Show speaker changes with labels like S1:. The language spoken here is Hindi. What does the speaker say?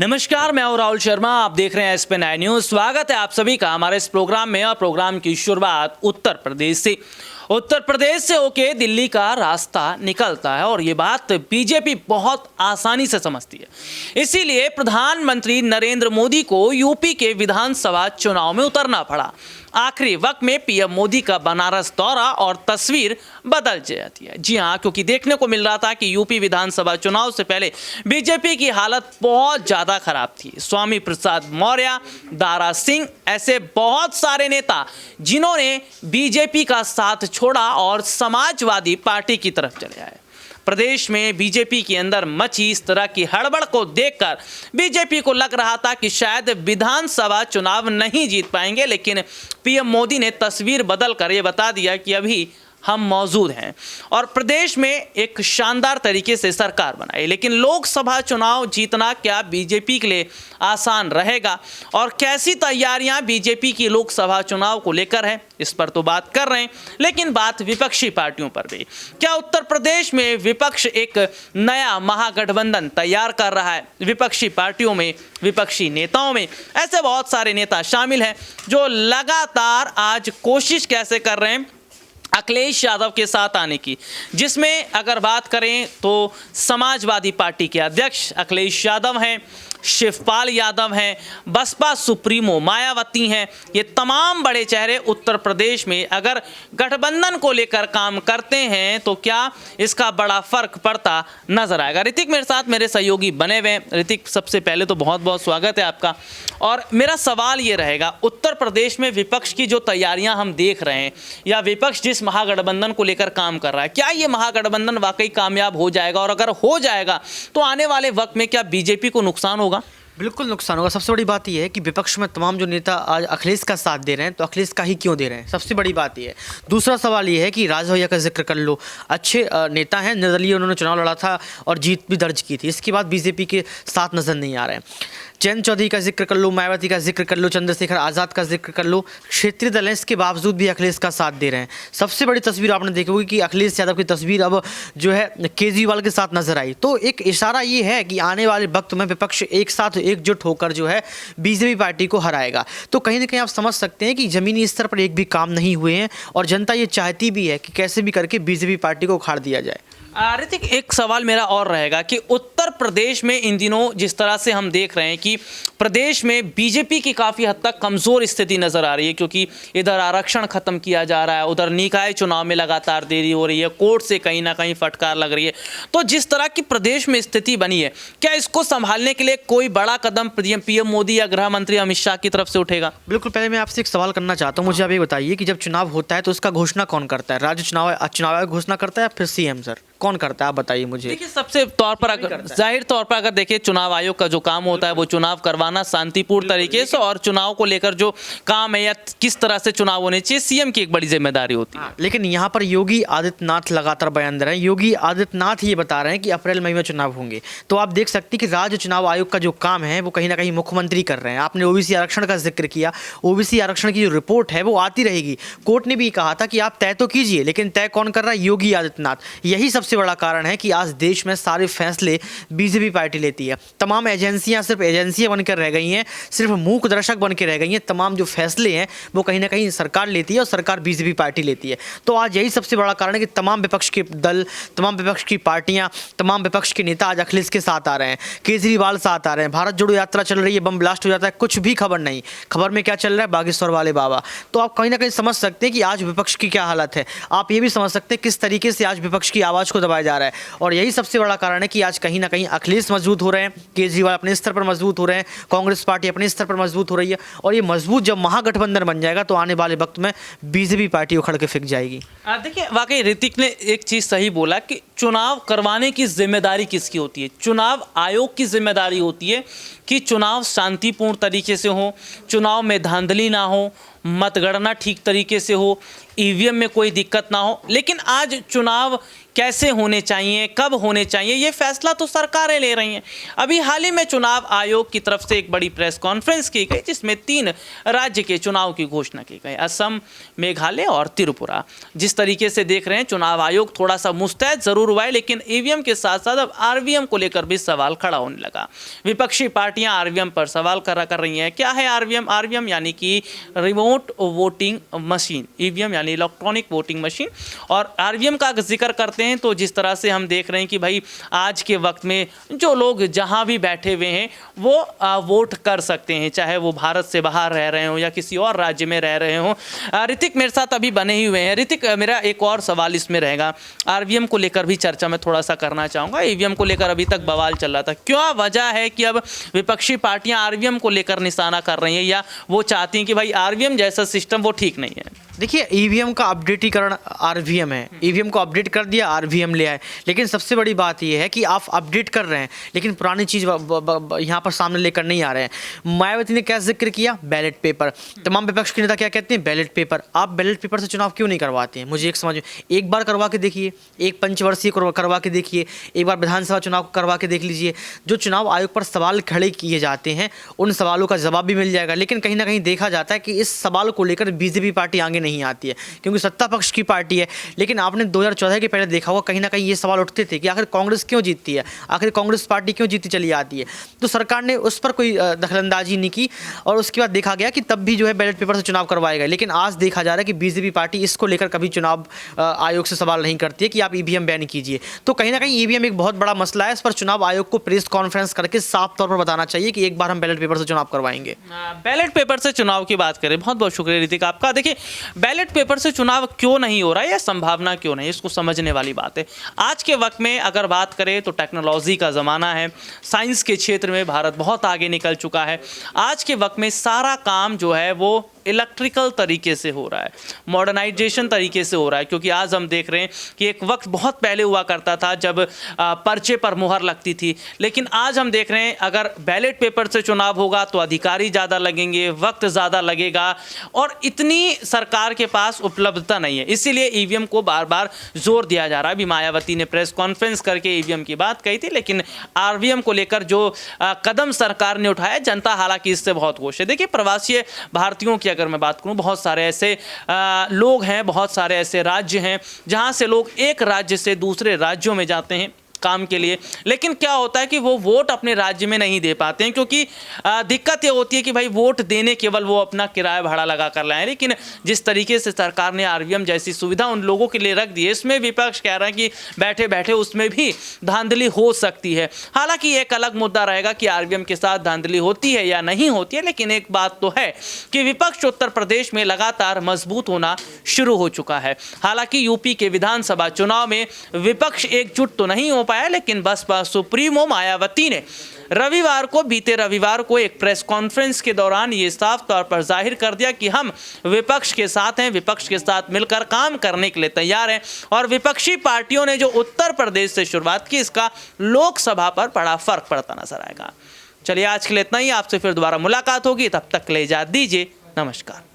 S1: नमस्कार, मैं हूं राहुल शर्मा। आप देख रहे हैं एसपी9 न्यूज। स्वागत है आप सभी का हमारे इस प्रोग्राम में। और प्रोग्राम की शुरुआत उत्तर प्रदेश से होके दिल्ली का रास्ता निकलता है और ये बात बीजेपी बहुत आसानी से समझती है। इसीलिए प्रधानमंत्री नरेंद्र मोदी को यूपी के विधानसभा चुनाव में उतरना पड़ा। आखिरी वक्त में पीएम मोदी का बनारस दौरा और तस्वीर बदल जाती है। जी हां, क्योंकि देखने को मिल रहा था कि यूपी विधानसभा चुनाव से पहले बीजेपी की हालत बहुत ज्यादा खराब थी। स्वामी प्रसाद मौर्य, दारा सिंह, ऐसे बहुत सारे नेता जिन्होंने बीजेपी का साथ छोड़ा और समाजवादी पार्टी की तरफ चले आए। प्रदेश में बीजेपी के अंदर मची इस तरह की हड़बड़ को देखकर बीजेपी को लग रहा था कि शायद विधानसभा चुनाव नहीं जीत पाएंगे, लेकिन पीएम मोदी ने तस्वीर बदलकर ये बता दिया कि अभी हम मौजूद हैं और प्रदेश में एक शानदार तरीके से सरकार बनाई। लेकिन लोकसभा चुनाव जीतना क्या बीजेपी के लिए आसान रहेगा और कैसी तैयारियां बीजेपी की लोकसभा चुनाव को लेकर है, इस पर तो बात कर रहे हैं। लेकिन बात विपक्षी पार्टियों पर भी। क्या उत्तर प्रदेश में विपक्ष एक नया महागठबंधन तैयार कर रहा है? विपक्षी पार्टियों में, विपक्षी नेताओं में ऐसे बहुत सारे नेता शामिल हैं जो लगातार आज कोशिश कैसे कर रहे हैं अखिलेश यादव के साथ आने की, जिसमें अगर बात करें तो समाजवादी पार्टी के अध्यक्ष अखिलेश यादव हैं, शिवपाल यादव हैं, बसपा सुप्रीमो मायावती हैं। ये तमाम बड़े चेहरे उत्तर प्रदेश में अगर गठबंधन को लेकर काम करते हैं तो क्या इसका बड़ा फर्क पड़ता नजर आएगा। ऋतिक मेरे साथ, मेरे सहयोगी बने हुए हैं। ऋतिक, सबसे पहले तो बहुत बहुत स्वागत है आपका। और मेरा सवाल ये रहेगा, उत्तर प्रदेश में विपक्ष की जो तैयारियां हम देख रहे हैं या विपक्ष जिस महागठबंधन को लेकर काम कर रहा है, क्या ये महागठबंधन वाकई कामयाब हो जाएगा? और अगर हो जाएगा तो आने वाले वक्त में क्या बीजेपी को नुकसान होगा?
S2: बिल्कुल नुकसान होगा। सबसे बड़ी बात यह है कि विपक्ष में तमाम जो नेता आज अखिलेश का साथ दे रहे हैं, तो अखिलेश का ही क्यों दे रहे हैं, सबसे बड़ी बात यह है। दूसरा सवाल यह है कि राज भैया का जिक्र कर लो, अच्छे नेता हैं, निर्दलीय उन्होंने चुनाव लड़ा था और जीत भी दर्ज की थी। इसके बाद बीजेपी के साथ नजर नहीं आ रहे हैं। जयंत चौधरी का जिक्र कर लो, मायावती का जिक्र कर लो, चंद्रशेखर आज़ाद का जिक्र कर लो, क्षेत्रीय दल हैं, इसके बावजूद भी अखिलेश का साथ दे रहे हैं। सबसे बड़ी तस्वीर आपने देखी होगी कि अखिलेश यादव की तस्वीर अब जो है केजरीवाल के साथ नजर आई। तो एक इशारा ये है कि आने वाले वक्त में विपक्ष एक साथ एकजुट होकर जो है बीजेपी पार्टी को हराएगा। तो कहीं ना कहीं आप समझ सकते हैं कि जमीनी स्तर पर एक भी काम नहीं हुए हैं और जनता ये चाहती भी है कि कैसे भी करके बीजेपी पार्टी को उखाड़ दिया जाए।
S1: ऋतिक, एक सवाल मेरा और रहेगा कि उत्तर प्रदेश में इन दिनों जिस तरह से हम देख रहे हैं कि प्रदेश में बीजेपी की काफ़ी हद तक कमज़ोर स्थिति नज़र आ रही है, क्योंकि इधर आरक्षण ख़त्म किया जा रहा है, उधर निकाय चुनाव में लगातार देरी हो रही है, कोर्ट से कहीं ना कहीं फटकार लग रही है। तो जिस तरह की प्रदेश में स्थिति बनी है, क्या इसको संभालने के लिए कोई बड़ा कदम पीएम मोदी या गृह मंत्री अमित शाह की तरफ से उठेगा?
S2: बिल्कुल। पहले मैं आपसे एक सवाल करना चाहता हूँ, मुझे आप ये बताइए कि जब चुनाव होता है तो उसका घोषणा कौन करता है? राज्य चुनाव आयोग घोषणा करता है या फिर सीएम सर कौन करता है, आप बताइए मुझे।
S1: देखिए, सबसे तौर पर अगर जाहिर तौर पर अगर देखिए, चुनाव आयोग का जो काम होता है वो चुनाव करवाना शांतिपूर्ण तरीके से, और चुनाव को लेकर जो काम है या किस तरह से चुनाव होने चाहिए, सीएम की एक बड़ी जिम्मेदारी होती है।
S2: लेकिन यहाँ पर योगी आदित्यनाथ लगातार बयान दे रहे हैं। योगी आदित्यनाथ ये बता रहे हैं कि अप्रैल मई में चुनाव होंगे। तो आप देख सकते हैं कि राज्य चुनाव आयोग का जो काम है वो कहीं ना कहीं मुख्यमंत्री कर रहे हैं। आपने ओबीसी आरक्षण का जिक्र किया, ओबीसी आरक्षण की जो रिपोर्ट है वो आती रहेगी। कोर्ट ने भी कहा था कि आप तय तो कीजिए, लेकिन तय कौन कर रहा है? योगी आदित्यनाथ। यही सबसे बड़ा कारण है कि आज देश में सारे फैसले बीजेपी पार्टी लेती है। तमाम एजेंसियां सिर्फ एजेंसियां बनकर रह गई हैं, सिर्फ मूक दर्शक बनकर रह गई हैं। तमाम जो फैसले हैं वो कहीं ना कहीं सरकार लेती है और सरकार बीजेपी पार्टी लेती है। तो आज यही सबसे बड़ा कारण है कि तमाम विपक्ष के दल, तमाम विपक्ष की पार्टियां, तमाम विपक्ष के नेता आज अखिलेश के साथ आ रहे हैं, केजरीवाल साथ आ रहे हैं। भारत जोड़ो यात्रा चल रही है, बम ब्लास्ट हो जाता है, कुछ भी खबर नहीं। खबर में क्या चल रहा है? बागेश्वर वाले बाबा। तो आप कहीं ना कहीं समझ सकते हैं कि आज विपक्ष की क्या हालत है। आप ये भी समझ सकते हैं किस तरीके से आज विपक्ष की आवाज़ को दबाया जा रहा है। और यही सबसे बड़ा कारण है कि आज कहीं ना कहीं अखिलेश मजबूत हो रहे हैं, केजरीवाल अपने स्तर पर मजबूत हो रहे हैं, कांग्रेस पार्टी अपने स्तर पर मजबूत हो रही है। और ये मजबूत जब महागठबंधन बन जाएगा तो आने वाले वक्त में बीजेपी पार्टी उखड़ के फेंक जाएगी।
S1: देखिए, वाकई ऋतिक ने एक चीज़ सही बोला कि चुनाव करवाने की जिम्मेदारी किसकी होती है? चुनाव आयोग की जिम्मेदारी होती है कि चुनाव शांतिपूर्ण तरीके से हो, चुनाव में धांधली ना हो, मतगणना ठीक तरीके से हो, ईवीएम में कोई दिक्कत ना हो। लेकिन आज चुनाव कैसे होने चाहिए, कब होने चाहिए, ये फैसला तो सरकारें ले रही हैं। अभी हाल ही में चुनाव आयोग की तरफ से एक बड़ी प्रेस कॉन्फ्रेंस की गई जिसमें 3 राज्य के चुनाव की घोषणा की गई, असम, मेघालय और त्रिपुरा। जिस तरीके से देख रहे हैं चुनाव आयोग थोड़ा सा मुस्तैद जरूर हुआ है, लेकिन ईवीएम के साथ साथ अब आरवीएम को लेकर भी सवाल खड़ा होने लगा। विपक्षी पार्टियां आरवीएम पर सवाल कर रही हैं। क्या है आरवीएम? आरवीएम यानी कि रिमोट वोटिंग मशीन, ईवीएम यानी इलेक्ट्रॉनिक वोटिंग मशीन। और आरवीएम का जिक्र करते हैं तो जिस तरह से हम देख रहे हैं कि भाई आज के वक्त में जो लोग जहां भी बैठे हुए हैं वो वोट कर सकते हैं, चाहे वो भारत से बाहर रह रहे हो या किसी और राज्य में रह रहे हो। ऋतिक मेरे साथ अभी बने ही हुए हैं। ऋतिक, मेरा एक और सवाल इसमें रहेगा, आरवीएम को लेकर भी चर्चा मैं थोड़ा सा करना चाहूँगा। ईवीएम को लेकर अभी तक बवाल चल रहा था, क्या वजह है कि अब विपक्षी पार्टियां आरवीएम को लेकर निशाना कर रही हैं, या वो चाहती हैं कि भाई आरवीएम जैसा सिस्टम वो ठीक नहीं है?
S2: देखिए, ईवीएम का अपडेटीकरण आरवीएम है, ईवीएम को अपडेट कर दिया, आरवीएम ले आए। लेकिन सबसे बड़ी बात यह है कि आप अपडेट कर रहे हैं लेकिन पुरानी चीज़ यहाँ पर सामने लेकर नहीं आ रहे हैं। मायावती ने क्या जिक्र किया? Ballot paper. तमाम विपक्ष के नेता क्या कहते हैं? Ballot paper. आप बैलेट पेपर से चुनाव क्यों नहीं करवाते हैं? मुझे एक समझ, एक बार करवा के देखिए, एक पंचवर्षीय करवा के देखिए, एक बार विधानसभा चुनाव करवा के देख लीजिए। जो चुनाव आयोग पर सवाल खड़े किए जाते हैं उन सवालों का जवाब भी मिल जाएगा। लेकिन कहीं ना कहीं देखा जाता है कि इस सवाल को लेकर बीजेपी पार्टी आगे नहीं आती है क्योंकि सत्ता पक्ष की पार्टी है। लेकिन आपने 2014 के पहले देखा होगा कहीं ना कहीं ये सवाल उठते थे कि आखिर कांग्रेस क्यों जीतती है, आखिर कांग्रेस पार्टी क्यों जीतती चली आती है। तो सरकार ने उस पर कोई दखलंदाजी नहीं की और उसके बाद देखा गया कि तब भी जो है बैलेट पेपर से चुनाव करवाए गए। लेकिन आज देखा जा रहा है कि बीजेपी पार्टी इसको लेकर कभी चुनाव आयोग से सवाल नहीं करती है कि आप ईवीएम बैन कीजिए। तो कहीं ना कहीं ईवीएम एक बहुत बड़ा मसला है। इस पर चुनाव आयोग को प्रेस कॉन्फ्रेंस करके साफ तौर पर बताना चाहिए कि एक बार हम बैलेट पेपर से चुनाव करवाएंगे।
S1: बैलेट पेपर से चुनाव की बात करें, बहुत बहुत शुक्रिया ऋतिक आपका। देखिए, बैलेट पेपर से चुनाव क्यों नहीं हो रहा है या संभावना क्यों नहीं, इसको समझने वाली बात है। आज के वक्त में अगर बात करें तो टेक्नोलॉजी का ज़माना है, साइंस के क्षेत्र में भारत बहुत आगे निकल चुका है। आज के वक्त में सारा काम जो है वो इलेक्ट्रिकल तरीके से हो रहा है, मॉडर्नाइजेशन तरीके से हो रहा है। क्योंकि आज हम देख रहे हैं कि एक वक्त बहुत पहले हुआ करता था जब पर्चे पर मुहर लगती थी, लेकिन आज हम देख रहे हैं अगर बैलेट पेपर से चुनाव होगा तो अधिकारी ज़्यादा लगेंगे, वक्त ज़्यादा लगेगा और इतनी सरकार के पास उपलब्धता नहीं है। इसीलिए ईवीएम को बार बार जोर दिया जा रहा है। अभी मायावती ने प्रेस कॉन्फ्रेंस करके ईवीएम की बात कही थी, लेकिन आरवीएम को लेकर जो कदम सरकार ने उठाया, जनता हालांकि इससे बहुत खुश है। देखिए, प्रवासी भारतीयों की अगर मैं बात करूं, बहुत सारे ऐसे लोग हैं, बहुत सारे ऐसे राज्य हैं जहां से लोग एक राज्य से दूसरे राज्यों में जाते हैं काम के लिए, लेकिन क्या होता है कि वो वोट अपने राज्य में नहीं दे पाते हैं क्योंकि दिक्कत ये होती है कि भाई वोट देने केवल वो अपना किराया भाड़ा लगा कर लाएं। लेकिन जिस तरीके से सरकार ने आरवीएम जैसी सुविधा उन लोगों के लिए रख दी है, इसमें विपक्ष कह रहा है कि बैठे बैठे उसमें भी धांधली हो सकती है। हालांकि एक अलग मुद्दा रहेगा कि आरवीएम के साथ धांधली होती है या नहीं होती है, लेकिन एक बात तो है कि विपक्ष उत्तर प्रदेश में लगातार मजबूत होना शुरू हो चुका है। हालांकि यूपी के विधानसभा चुनाव में विपक्ष एकजुट तो नहीं हो पाया, लेकिन बसपा सुप्रीमो मायावती ने बीते रविवार को एक प्रेस कॉन्फ्रेंस के दौरान ये साफ तौर पर जाहिर कर दिया कि हम विपक्ष के साथ हैं, विपक्ष के साथ मिलकर काम करने के लिए तैयार हैं। और विपक्षी पार्टियों ने जो उत्तर प्रदेश से शुरुआत की, इसका लोकसभा पर बड़ा फर्क पड़ता नजर आएगा। चलिए, आज के लिए इतना ही। आपसे फिर दोबारा मुलाकात होगी, तब तक ले इजाजत दीजिए। नमस्कार।